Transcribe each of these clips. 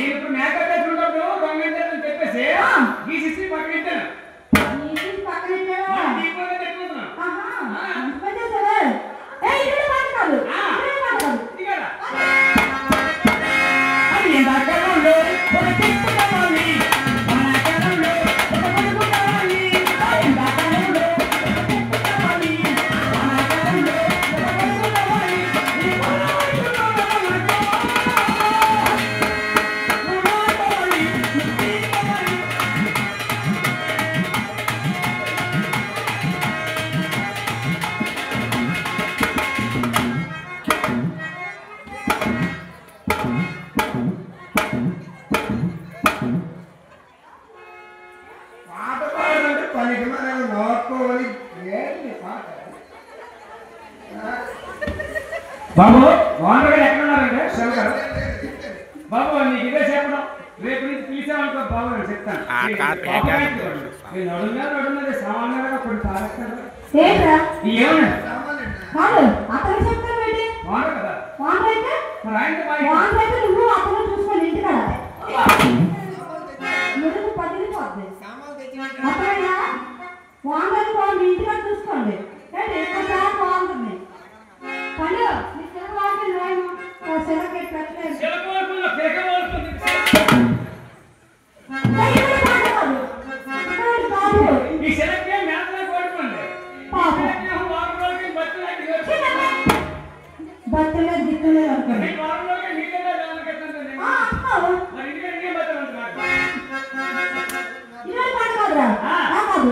నేను ఇప్పుడు మేకప్ చేసుకుంటాడు దొంగని చెప్పేసి ఈ సిస్టీ పక్కన పెట్టాను. పక్కన పెట్టావా? నీకోనే పెట్టుకుంటున్నా. మంచి పని చేసావే. ఏయ్ ఇది మాట కాదు. ఇది మాట కాదు. ఇక్కడ అది ఎందాకలో ఒక టిప్పు కావాలి. మనకలో ఒక పడుకు కావాలి. ఎందాకలో ఒక టిప్పు కావాలి. మనకలో ఒక పడుకు కావాలి. ఈ పడుకు కావాలి. పాట పాడాలంటే పనికి మనం నోట్టుకోవాలి. ఏంటి పాట? బాబు ఓనర్ గారు ఎక్కడ ఉన్నారంటే శంకర్ బాబు నీకు ఇదే చెప్పడం రేపు నుంచి పిలిచామనుకో బాబు నేను చెప్తాను నడున్నది సామాన్యంగా కొన్ని తారేస్తాను ఏమన్నా కాదు అతను చెప్తాను ఏంటి ఓనర్ కదా వాంటర్ అయితే మరి ఆయనతో వాంటర్ అయితే నువ్వు అతను చూసుకొని ఇంటి కదా నువ్వు పదిని పోద్ది అతనైనా వాంటర్ పోండి ఇంటి కదా చూసుకోండి ఏంటి ఎక్కువసారి బాగుంటుంది పండు నీ సిలక వాడుతుంది నేను సిలక పెట్టలేదు ఈ సెలక్కే మేతలో కోరుకోండి బట్టలే దిక్కులే అనుకోండి ఇదే పాట కాదురా కాదు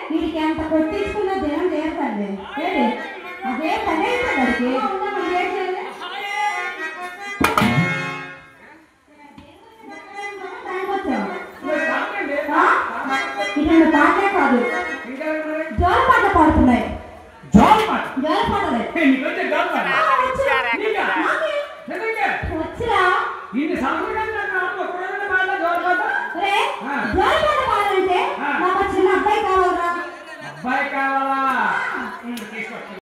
వీడికి ఎంత కొట్టించుకున్న దేనం చేస్తాండి అదే పని అయితే ఇటువంటి పాటలే కాదు జోల పాట పాడుతున్నాయి జోల పాట జోల పాటలే